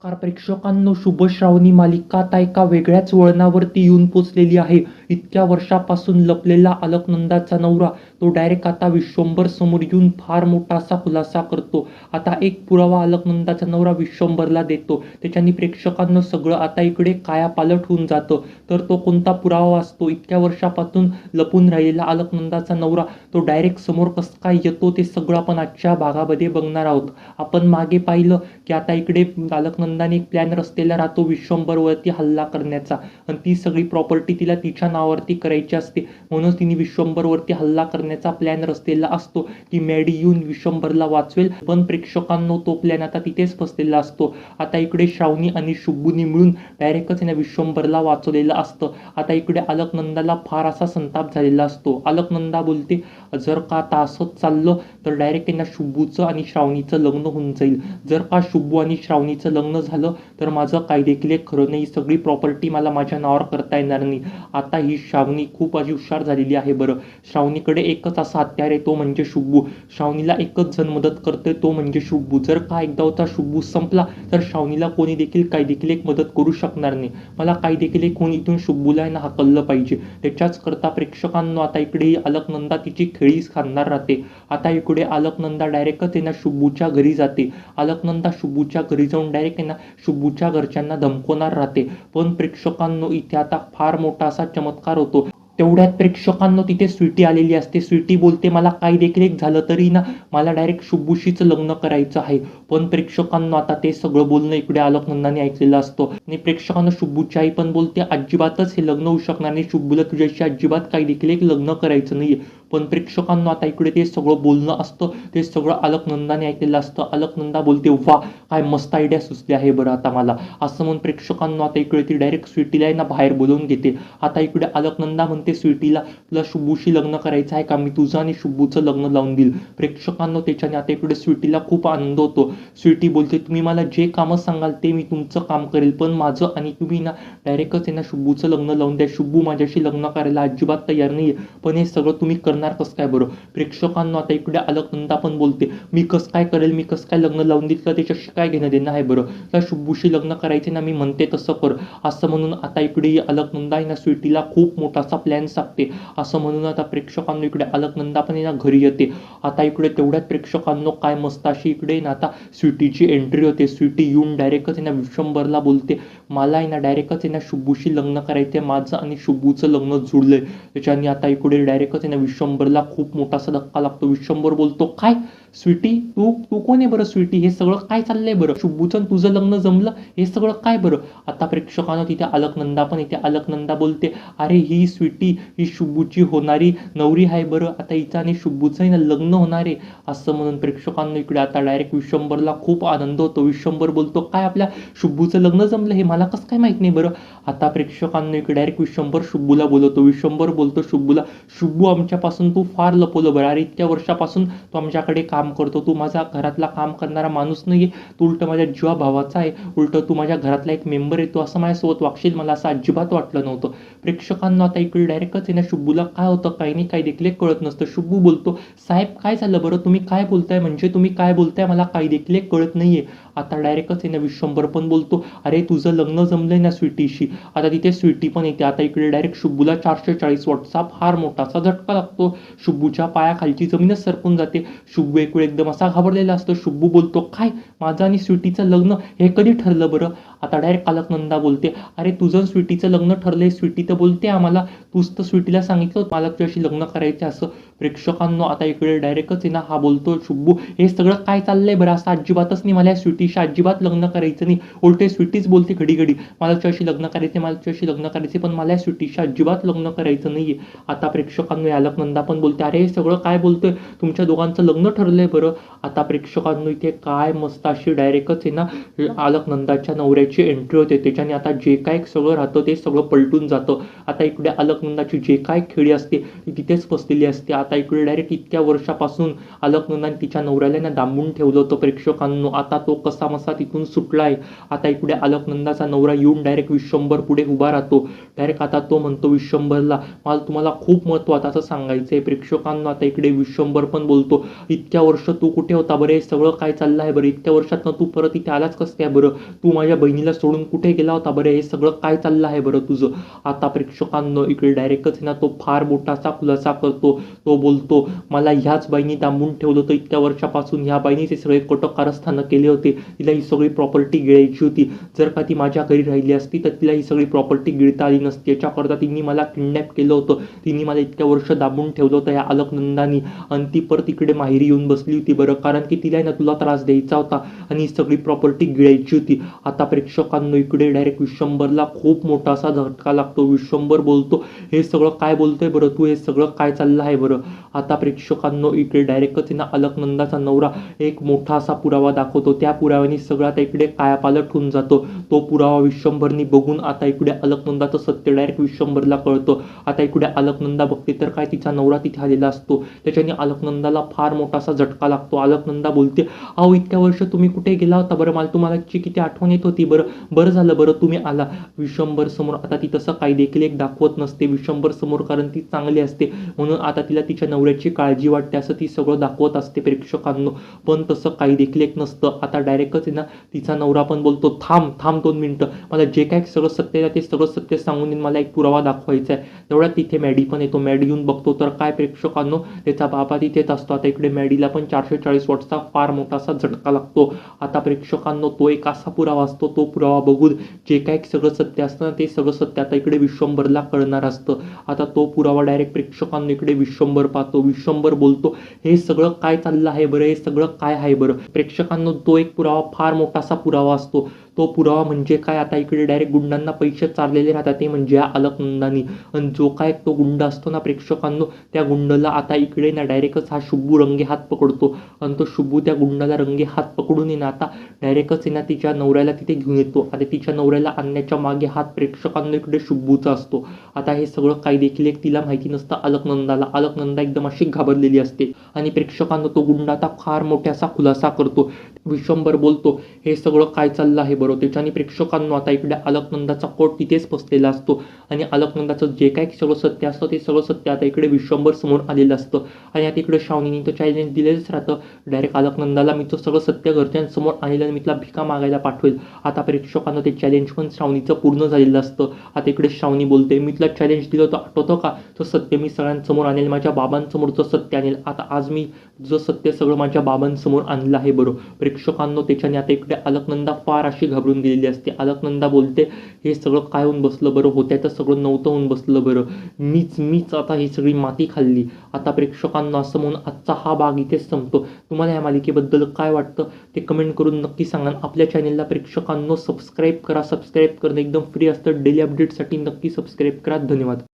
नमस्कार प्रेक्षकांनो, शुभ श्रावणी मालिका आता एका वेगळ्याच वळणावरती येऊन पोचलेली आहे. इतक्या वर्षापासून लपलेला अलकनंदाचा नवरा तो डायरेक्ट आता विश्वंभर समोर येऊन फार मोठा असा खुलासा करतो. आता एक पुरावा अलकनंदाचा नवरा विश्वंभरला देतो. त्याच्यानी प्रेक्षकांना सगळं आता इकडे कायापालट होऊन जातं. तर तो कोणता पुरावा असतो? इतक्या वर्षापासून लपून राहिलेला अलकनंदाचा नवरा तो डायरेक्ट समोर कसं काय येतो ते सगळं आपण आजच्या भागामध्ये बघणार आहोत. आपण मागे पाहिलं की आता इकडे अलकनंदाने एक प्लॅन रचलेला राहतो विश्वंभरवरती हल्ला करण्याचा, आणि ती सगळी प्रॉपर्टी तिला तिच्या नावावरती करायची असते. म्हणून तिने विश्वंभरवरती हल्ला करण्याचा प्लॅन रचलेला असतो की मॅडी येऊन विश्वंभरला वाचवेल. पण प्रेक्षकांनो, तो प्लॅन आता तिथेच फसलेला असतो. आता इकडे श्रावणी आणि शुभूनी मिळून डायरेक्टच यांना विश्वंभरला वाचवलेलं असतं. आता इकडे अलकनंदाला फार असा संताप झालेला असतो. अलकनंदा बोलते, जर का आता असंच चाललं तर डायरेक्ट यांना शुभूचं आणि श्रावणीचं लग्न होऊन जाईल. जर का शुभू आणि श्रावणीचं लग्न झालं तर माझं काय देखील एक खरं नाही. सगळी प्रॉपर्टी मला माझ्या नावावर करता येणार नाही. आता ही श्रावणी खूप अशी हुशार झालेली आहे. बरं, श्रावणीकडे एकच असा हत्यार आहे, तो म्हणजे शुभू. श्रावणीला एकच जण मदत करतोय, तो म्हणजे शुभू. जर का एकदा होता शुभू संपला तर श्रावणीला कोणी देखील काही देखील एक मदत करू शकणार नाही. मला काही देखील एक कोणी इथून शुभूला ना हाकललं पाहिजे. त्याच्याच करता प्रेक्षकांना आता इकडे अलकनंदा तिची खेळीच खाणार राहते. आता इकडे अलकनंदा डायरेक्टच येणार शुभूच्या घरी जाते. अलकनंदा शुभूच्या घरी जाऊन डायरेक्ट आहे ना शुभूच्या घरच्यांना धमकवणार राहते. पण प्रेक्षकांनो, इथे आता फार मोठा असा चमत्कार होतो. तेवढ्यात प्रेक्षकांनो तिथे स्वीटी आलेली असते. स्वीटी बोलते, मला काही देखील एक झालं तरी ना मला डायरेक्ट शुभूशीच लग्न करायचं आहे. पण प्रेक्षकांनो, आता ते सगळं बोलणं इकडे अलकनंदाने ऐकलेलं असतं. आणि प्रेक्षकांना शुभूची आई पण बोलते, अजिबातच हे लग्न होऊ शकणार नाही. शुभूला तुझ्याशी अजिबात काही देखील एक लग्न करायचं नाहीये. पण प्रेक्षकांना आता इकडे ते सगळं बोलणं असतं, ते सगळं अलकनंदाने ऐकलेलं असतं. अलकनंदा बोलते, वा, काय मस्त आयडिया सुचली आहे बरं आता मला, असं म्हणून प्रेक्षकांना आता इकडे ती डायरेक्ट स्वीटीला ना बाहेर बोलवून घेते. आता इकडे अलकनंदा म्हणते स्वीटीला, तुला शुभूशी लग्न करायचं आहे का? मी तुझं आणि शुभूचं लग्न लावून देईल. प्रेक्षकांना त्याच्याने आता इकडे स्वीटीला खूप आनंद होतो. स्वीटी बोलते, तुम्ही मला जे कामं सांगाल ते मी तुमचं काम करेल, पण माझं आणि तुम्ही ना डायरेक्टच आहे ना शुभूचं लग्न लावून द्या. शुभू माझ्याशी लग्न करायला अजिबात तयार नाहीये, पण हे सगळं तुम्ही करणार कसं काय बरं? प्रेक्षकांना आता इकडे अलकनंदा पण बोलते, मी कसं काय करेल, मी कसं काय लग्न लावून देईल, त्याच्याशी काय घेणं देणं आहे बरं? त्या शुभूशी लग्न करायचे ना, मी म्हणते तसं कर, असं म्हणून आता इकडे अलकनंदा आहे ना स्वीटीला खूप मोठासा प्लॅन सांगते. असं म्हणून आता प्रेक्षकांना इकडे अलकनंदा पण ना घरी येते. आता इकडे तेवढ्यात प्रेक्षकांना काय मस्त अशी इकडे ना आता स्वीटीची एंट्री होते. स्वीटी येऊन डायरेक्टच ना विश्वंभरला बोलते, मला आहे ना डायरेक्टच ना शुभूशी लग्न करायचे, माझं आणि शुभूचं लग्न जुळलंय. त्याच्याने आता इकडे डायरेक्टच ना विश्वंभरला खूप मोठासा धक्का लागतो. विश्वंभर बोलतो, काय स्वीटी, तू तू कोण आहे बरं? स्वीटी, हे सगळं काय चाललंय बरं? शुभूचं तुझं लग्न जमलं, हे सगळं काय बरं? आता प्रेक्षकांना तिथे अलकनंदा पण येते. अलकनंदा बोलते, अरे ही स्वीटी ही शुभूची होणारी नवरी आहे बरं, आता हिचं आणि शुभूचं ना लग्न होणार आहे. असं म्हणून प्रेक्षकांना इकडे आता डायरेक्ट विश्वंभरला खूप आनंद होतो. विश्वंभर बोलतो, काय आपल्या शुभूचं लग्न जमलं, हे मला कसं काय माहित नाही बरं? आता प्रेक्षकांना इकडे डायरेक्ट विश्वंभर शुभूला बोलवतो. विश्वंभर बोलतो शुभूला, शुभू आमच्यापासून तू फार लपवलं बरं. अरे इतक्या वर्षापासून तू आमच्याकडे काम करतो, तू माझा घरातला काम करणारा माणूस नाहीये, तू उलट माझ्या जीवा भावाचा आहे, उलट तू माझ्या घरातला एक मेंबर आहे, तू असं माझ्यासोबत वागशील, मला असं अजिबात वाटलं नव्हतं. प्रेक्षकांना आता इकडे डायरेक्टच आहे ना शुभूला काय होतं काही नाही, काही देखील कळत नसतं. शुभू बोलतो, साहेब काय झालं बरं, तुम्ही काय बोलताय, म्हणजे तुम्ही काय बोलताय, मला काही देखील कळत नाहीये. आता डायरेक्टच आहे ना विश्वंभर पण बोलतो, अरे तुझं लग्न जमलंय ना स्वीटीशी. आता तिथे स्वीटी पण येते. आता इकडे डायरेक्ट शुभूला 440 वॉटचा फार मोठासा झटका लागतो. शुभूच्या पायाखालची जमीनच सरकून जाते. शुभू एक वेळ एकदम असा घाबरलेला असतो. शुभू बोलतो, काय माझं आणि स्वीटीचं लग्न हे कधी ठरलं बरं? आता डायरेक्ट अलकनंदा बोलते, अरे तुझं स्वीटीचं लग्न ठरलंय. स्वीटी तर बोलते, आम्हाला तूच तर स्वीटीला सांगितलं मला तुझ्याशी लग्न करायचं असं. प्रेक्षकांना आता इकडे डायरेक्टच आहे ना हा बोलतो शुभू, हे सगळं काय चाललंय बरं? असं अजिबातच नाही, मला स्वीटीशी अजिबात लग्न करायचं नाही. उलटे स्वीटीच बोलते घडी घडी, मला तुझ्याशी लग्न करायचे, मला तुझ्याशी लग्न करायचे, पण मला स्वीटीशी अजिबात लग्न करायचं नाहीये. आता प्रेक्षकांना अलकनंदा पण बोलते, अरे हे सगळं काय बोलतोय, तुमच्या दोघांचं लग्न ठरलंय बरं. आता प्रेक्षकांना इथे काय मस्त अशी डायरेक्टच आहे ना अलकनंदाच्या नवऱ्याची नवऱ्याची एंट्री होते. त्याच्याने आता जे काही सगळं राहतं ते सगळं पलटून जातं. आता इकडे अलकनंदाची जे काही खेळी असते ती तिथेच बसलेली असते. आता इकडे डायरेक्ट इतक्या वर्षापासून अलकनंदाने तिच्या नवऱ्याला ना दांबून ठेवलं होतं प्रेक्षकांनो. आता तो कसामसा तिथून सुटलाय. आता इकडे अलकनंदाचा नवरा येऊन डायरेक्ट विश्वंभर पुढे उभा राहतो. डायरेक्ट आता तो म्हणतो विश्वंभरला, मला तुम्हाला खूप महत्त्वाचं सांगायचंय. प्रेक्षकांना आता इकडे विश्वंभर पण बोलतो, इतक्या वर्ष तू कुठे होता बरं? हे सगळं काय चाललं आहे बरं? इतक्या वर्षातनं तू परत इथे आलाच कसं काय बरं? तू माझ्या बहिणीला सोडून कुठे गेला होता बरं? हे सगळं काय चाललं आहे बरं तुझं? आता प्रेक्षकांनो इकडे डायरेक्टच ना तो फार मोठासा खुलासा करतो. तो बोलतो, मला ह्याच बाईंनी दांबून ठेवलं होतं इतक्या वर्षापासून. ह्या बाईंनीच हे सगळे खोटं कारस्थानं केले होते. तिला ही सगळी प्रॉपर्टी गिळायची होती. जर का ती माझ्या घरी राहिली असती तर तिला ही सगळी प्रॉपर्टी गिळता आली नसती. याच्याकरता तिने मला किडनॅप केलं होतं. तिने मला इतक्या वर्ष दाबून ठेवलं होतं ह्या अलकनंदानी. आणि ती परत इकडे माहेरी येऊन बसली होती बरं, कारण की तिला ना तुला त्रास द्यायचा होता आणि ही सगळी प्रॉपर्टी गिळायची होती. आता प्रेक्षकांनो इकडे डायरेक्ट विश्वंभरला खूप मोठा असा झटका लागतो. विश्वंभर बोलतो, हे सगळं काय बोलतोय बरं तू? हे सगळं काय चाललं आहे बरं? आता प्रेक्षकांनो इकडे डायरेक्टच ना अलकनंदाचा नवरा एक मोठा असा पुरावा दाखवतो. त्या पुराव्याने सगळं आता इकडे कायापालट होऊन जातो. तो पुरावा विश्वंभरनी बघून आता इकडे अलकनंदाचं सत्य डायरेक्ट विश्वंभरला कळतं. आता इकडे अलकनंदा बघते तर काय तिचा नवरा तिथे आलेला असतो. त्याच्याने अलकनंदाला फार मोठा असा झटका लागतो. अलकनंदा बोलते, अहो इतक्या वर्ष तुम्ही कुठे गेला होता बरं? मला तुम्हाला किती आठवण येत होती बरं. बरं झालं बरं तुम्ही आला. विश्वंभर समोर आता ती तसं काही देखील एक दाखवत नसते विश्वंभर समोर, कारण ती चांगली असते म्हणून आता तिला तिच्या नवऱ्याची काळजी वाटते असं ती सगळं दाखवत असते प्रेक्षकांनो. पण तसं काही देखील एक नसतं. आता डायरेक्टच ना तिचा नवरा पण बोलतो, थांब थांब 2 मिनिटं, मला जे काही सगळं सत्य आहे ते सगळं सत्य सांगून मला एक पुरावा दाखवायचा आहे. तेवढ्यात तिथे मॅडी पण येतो. मॅडी येऊन बघतो तर काय प्रेक्षकांनो, त्याचा बाबा तिथेच असतो. आता इकडे मॅडीला पण 440 वॉटचा फार मोठा असा झटका लागतो. आता प्रेक्षकांनो तो एक असा पुरावा असतो, तो पुरावा बघून जे काही सगळं सत्य असतं ना ते सगळं सत्य आता इकडे विश्वंभरला कळणार असतं. आता तो पुरावा डायरेक्ट प्रेक्षकांनो इकडे विश्वंभर पाहतो. विश्वंभर बोलतो, हे सगळं काय चाललं आहे बरं? हे सगळं काय आहे बरं? प्रेक्षकांनो तो एक पुरावा फार मोठा असा पुरावा असतो. तो पुरावा म्हणजे काय, आता इकडे डायरेक्ट गुंडांना पैसे चाललेले राहतात ते म्हणजे अलकनंदानी. आणि जो काय तो गुंड असतो ना प्रेक्षकांनो, त्या गुंडाला आता इकडे ना डायरेक्टच हा शुब्बू रंगे हात पकडतो. आणि तो शुब्बू त्या गुंडाला रंगे हात पकडून ना आता डायरेक्टच ना तिच्या नवऱ्याला तिथे घेऊन येतो. आता तिच्या नवऱ्याला आणण्याच्या मागे हात प्रेक्षकांनो इकडे शुब्बूचा असतो. आता हे सगळं काही देखील एक तिला माहिती नसतं अलकनंदाला. अलकनंदा एकदम अशी घाबरलेली असते. आणि प्रेक्षकांनो तो गुंड आता फार मोठ्याचा खुलासा करतो. विश्वंभर बोलतो, हे सगळं काय चाललं आहे बरं? त्याच्याने प्रेक्षकांनो आता इकडे अलकनंदाचा कोट तिथेच बसलेला असतो. आणि अलकनंदाचं जे काही सगळं सत्य असतं ते सगळं सत्य आता इकडे विश्वंभर समोर आलेलं असतं. आणि आता इकडे श्रावणीने तो चॅलेंज दिलेलंच राहतं डायरेक्ट अलकनंदाला, मी तो सगळं सत्य घरच्यांसमोर आणलेलं, मी तुला भिका मागायला पाठवेल. आता प्रेक्षकांनो ते चॅलेंज पण श्रावणीचं पूर्ण झालेलं असतं. आता इकडे श्रावणी बोलते, मी तुला चॅलेंज दिलं होतं आठवतं का? तो सत्य मी सगळ्यांसमोर आणेल, माझ्या बाबांसमोरचं सत्य आणेल. आता आज मी तुझं सत्य सगळं माझ्या बाबांसमोर आणलं आहे बरं. प्रेक्षकांनो त्याच्याने आता इकडे अलकनंदा फार अशी घाबरून गेलेली असते. अलकनंदा बोलते, हे सगळं काय होऊन बसलं बरं? होत्या तर सगळं नव्हतं होऊन बसलं बरं. मीच आता ही सगळी माती खाल्ली. आता प्रेक्षकांना असं म्हणून आजचा हा भाग इथेच संपतो. तुम्हाला या मालिकेबद्दल काय वाटतं ते कमेंट करून नक्की सांगा. आपल्या चॅनेलला प्रेक्षकांनो सबस्क्राईब करा. सबस्क्राईब करणं एकदम फ्री असतं. डेली अपडेटसाठी नक्की सबस्क्राईब करा. धन्यवाद.